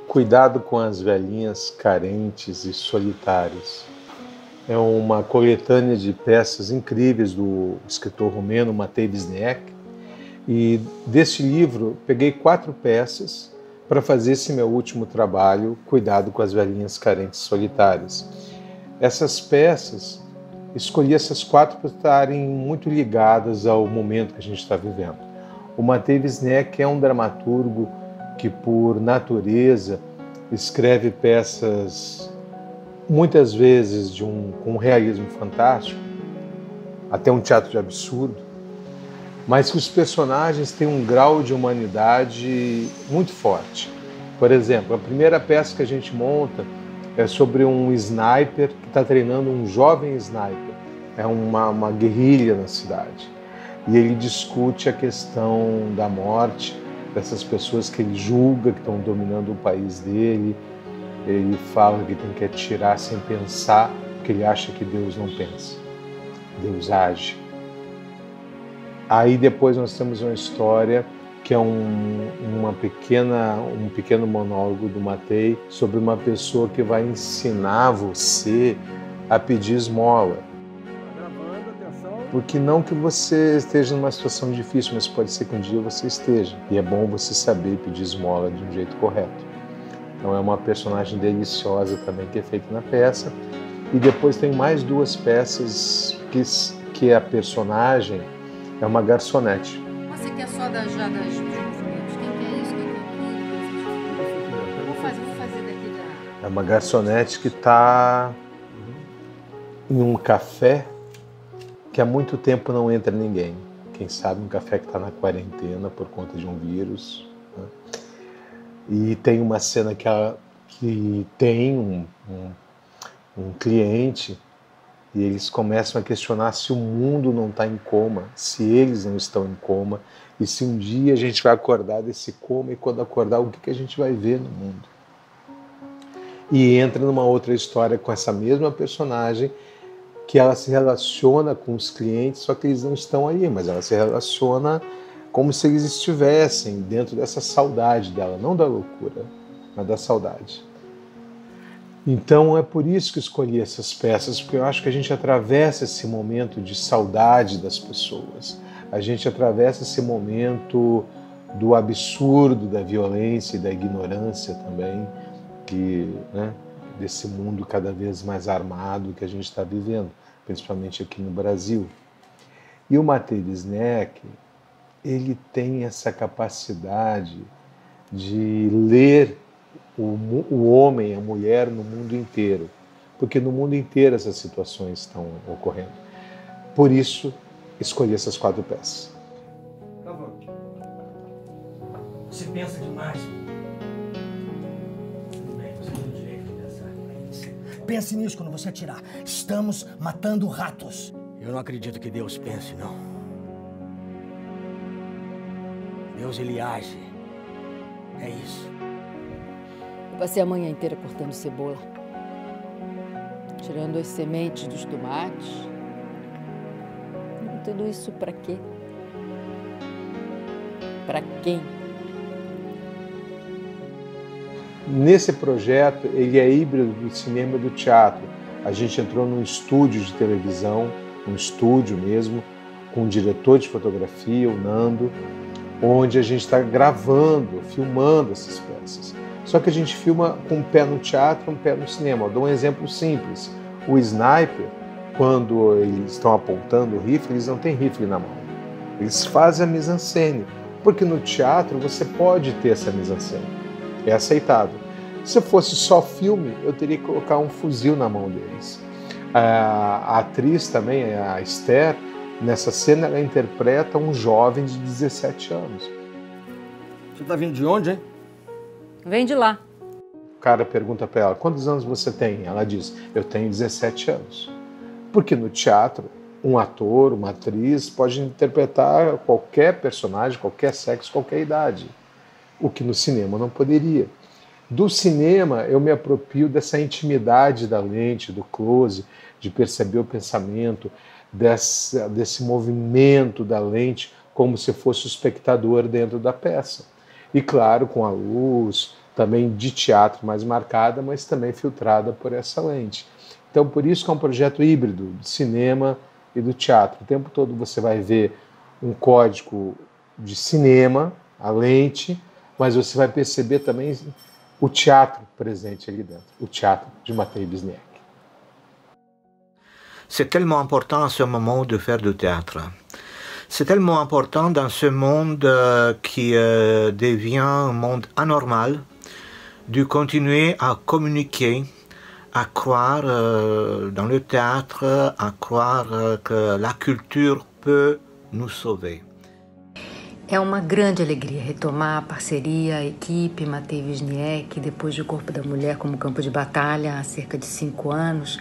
Cuidado com as velhinhas carentes e solitárias. É uma coletânea de peças incríveis do escritor romeno Matei Wisniewski. E desse livro, peguei 4 peças para fazer esse meu último trabalho, Cuidado com as velhinhas carentes e solitárias. Essas peças, escolhi essas 4 para estarem muito ligadas ao momento que a gente está vivendo. O Matei Wisniewski é um dramaturgo que, por natureza, escreve peças muitas vezes com um realismo fantástico, até um teatro de absurdo, mas que os personagens têm um grau de humanidade muito forte. Por exemplo, a primeira peça que a gente monta é sobre um sniper que está treinando um jovem sniper. É uma guerrilha na cidade. E ele discute a questão da morte dessas pessoas que ele julga que estão dominando o país dele. Ele fala que tem que atirar sem pensar, porque ele acha que Deus não pensa. Deus age. Aí depois nós temos uma história que é um pequeno monólogo do Matei sobre uma pessoa que vai ensinar você a pedir esmola. Porque não que você esteja numa situação difícil, mas pode ser que um dia você esteja. E é bom você saber pedir esmola de um jeito correto. Então é uma personagem deliciosa também que é feita na peça. E depois tem mais 2 peças que a personagem é uma garçonete. Você que é só dos movimentos, quem que é isso? Quem que é aquilo? Vou fazer daqui da... É uma garçonete que está em um café que há muito tempo não entra ninguém. Quem sabe um café que está na quarentena por conta de um vírus. Né? E tem uma cena que tem um cliente e eles começam a questionar se o mundo não está em coma, se eles não estão em coma, e se um dia a gente vai acordar desse coma, e quando acordar, o que a gente vai ver no mundo. E entra numa outra história com essa mesma personagem, que ela se relaciona com os clientes, só que eles não estão aí, mas ela se relaciona como se eles estivessem dentro dessa saudade dela, não da loucura, mas da saudade. Então é por isso que escolhi essas peças, porque eu acho que a gente atravessa esse momento de saudade das pessoas, a gente atravessa esse momento do absurdo, da violência e da ignorância também, desse mundo cada vez mais armado que a gente está vivendo, principalmente aqui no Brasil. E o Matei Wisniewski, ele tem essa capacidade de ler o homem, a mulher no mundo inteiro, porque no mundo inteiro essas situações estão ocorrendo. Por isso, escolhi essas 4 peças. Você pensa demais. Tudo bem, você tem o direito de pensar. Pense nisso quando você atirar. Estamos matando ratos. Eu não acredito que Deus pense, não. Deus, ele age. É isso. Eu passei a manhã inteira cortando cebola, tirando as sementes dos tomates. E tudo isso para quê? Para quem? Nesse projeto, ele é híbrido do cinema e do teatro. A gente entrou num estúdio de televisão, um estúdio mesmo, com um diretor de fotografia, o Nando, onde a gente está gravando, filmando essas peças. Só que a gente filma com um pé no teatro, um pé no cinema. Eu dou um exemplo simples. O sniper, quando eles estão apontando o rifle, eles não têm rifle na mão. Eles fazem a mise-en-scène, porque no teatro você pode ter essa mise-en-scène. É aceitável. Se fosse só filme, eu teria que colocar um fuzil na mão deles. A atriz também, a Esther, nessa cena ela interpreta um jovem de 17 anos. Você tá vindo de onde, hein? Vem de lá. O cara pergunta para ela, quantos anos você tem? Ela diz, eu tenho 17 anos. Porque no teatro, um ator, uma atriz pode interpretar qualquer personagem, qualquer sexo, qualquer idade. O que no cinema não poderia. Do cinema, eu me aproprio dessa intimidade da lente, do close, de perceber o pensamento, desse movimento da lente, como se fosse o espectador dentro da peça. E claro, com a luz, também de teatro mais marcada, mas também filtrada por essa lente. Então, por isso que é um projeto híbrido de cinema e do teatro. O tempo todo você vai ver um código de cinema, a lente, mas você vai perceber também o teatro presente ali dentro, o teatro de Matei Bisniek. C'est tellement important à ce moment de faire du théâtre. C'est tellement important dans ce monde qui devient un monde anormal, de continuer à communiquer, à croire dans le théâtre, à croire que la culture peut nous sauver. É uma grande alegria retomar a parceria, a equipe Matei Bisniek, depois de O Corpo da Mulher como campo de batalha há cerca de 5 anos.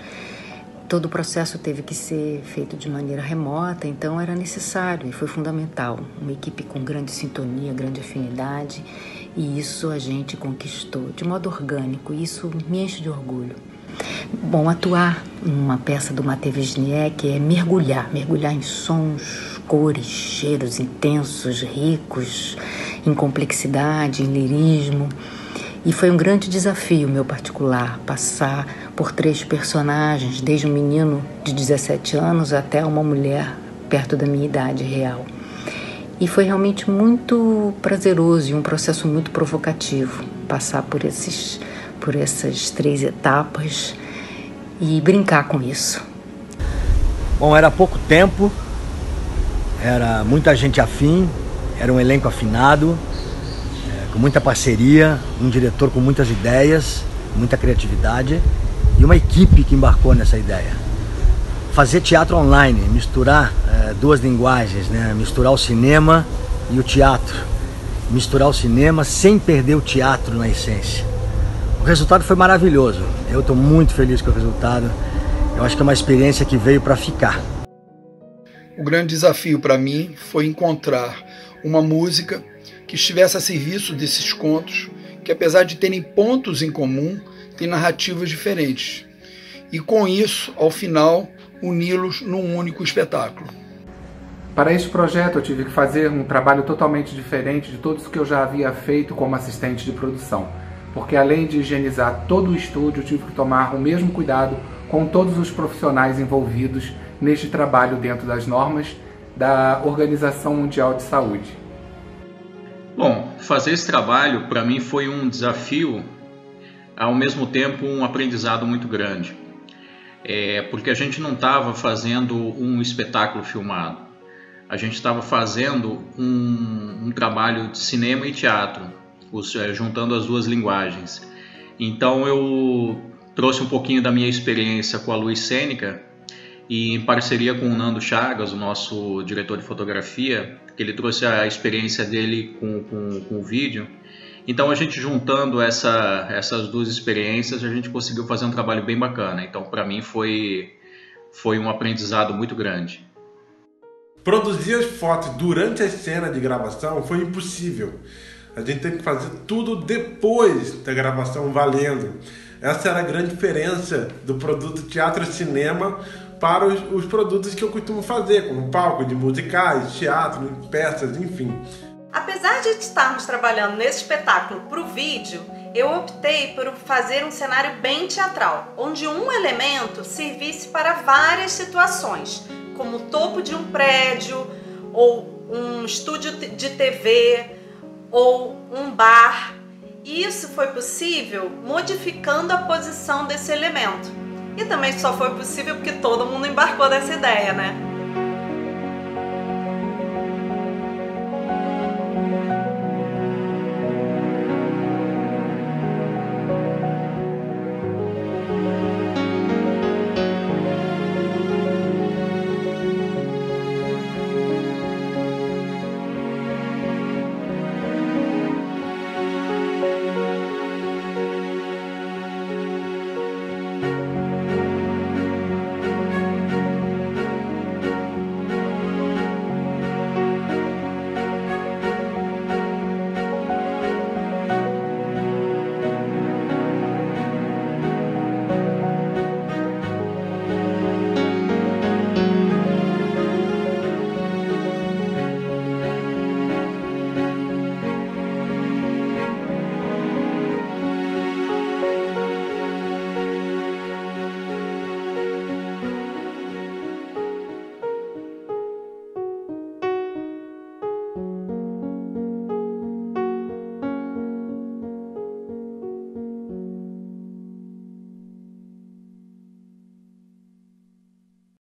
Todo o processo teve que ser feito de maneira remota, então era necessário e foi fundamental. Uma equipe com grande sintonia, grande afinidade, e isso a gente conquistou de modo orgânico, e isso me enche de orgulho. Bom, atuar numa peça do Matei Bisniek é mergulhar em sons, cores, cheiros intensos, ricos, em complexidade, em lirismo. E foi um grande desafio meu particular, passar por 3 personagens, desde um menino de 17 anos até uma mulher perto da minha idade real. E foi realmente muito prazeroso e um processo muito provocativo passar por essas 3 etapas e brincar com isso. Bom, era pouco tempo, era muita gente afim, era um elenco afinado, com muita parceria, um diretor com muitas ideias, muita criatividade e uma equipe que embarcou nessa ideia. Fazer teatro online, misturar 2 linguagens, né? Misturar o cinema e o teatro, misturar o cinema sem perder o teatro na essência. O resultado foi maravilhoso, eu estou muito feliz com o resultado, eu acho que é uma experiência que veio para ficar. O grande desafio para mim foi encontrar uma música que estivesse a serviço desses contos, que apesar de terem pontos em comum, têm narrativas diferentes. E com isso, ao final, uni-los num único espetáculo. Para este projeto eu tive que fazer um trabalho totalmente diferente de todos que eu já havia feito como assistente de produção, porque além de higienizar todo o estúdio, eu tive que tomar o mesmo cuidado com todos os profissionais envolvidos neste trabalho dentro das normas da Organização Mundial de Saúde. Bom, fazer esse trabalho para mim foi um desafio, ao mesmo tempo um aprendizado muito grande. Porque a gente não estava fazendo um espetáculo filmado, a gente estava fazendo um trabalho de cinema e teatro, juntando as 2 linguagens. Então eu trouxe um pouquinho da minha experiência com a luz cênica e em parceria com o Nando Chagas, o nosso diretor de fotografia, que ele trouxe a experiência dele com o vídeo. Então a gente juntando essas 2 experiências, a gente conseguiu fazer um trabalho bem bacana. Então para mim foi um aprendizado muito grande. Produzir as fotos durante a cena de gravação foi impossível. A gente tem que fazer tudo depois da gravação valendo. Essa era a grande diferença do produto teatro e cinema para os produtos que eu costumo fazer, como palco de musicais, teatro, peças, enfim. Apesar de estarmos trabalhando nesse espetáculo para o vídeo, eu optei por fazer um cenário bem teatral, onde um elemento servisse para várias situações, como o topo de um prédio, ou um estúdio de TV, ou um bar. E isso foi possível modificando a posição desse elemento. E também só foi possível porque todo mundo embarcou nessa ideia, né?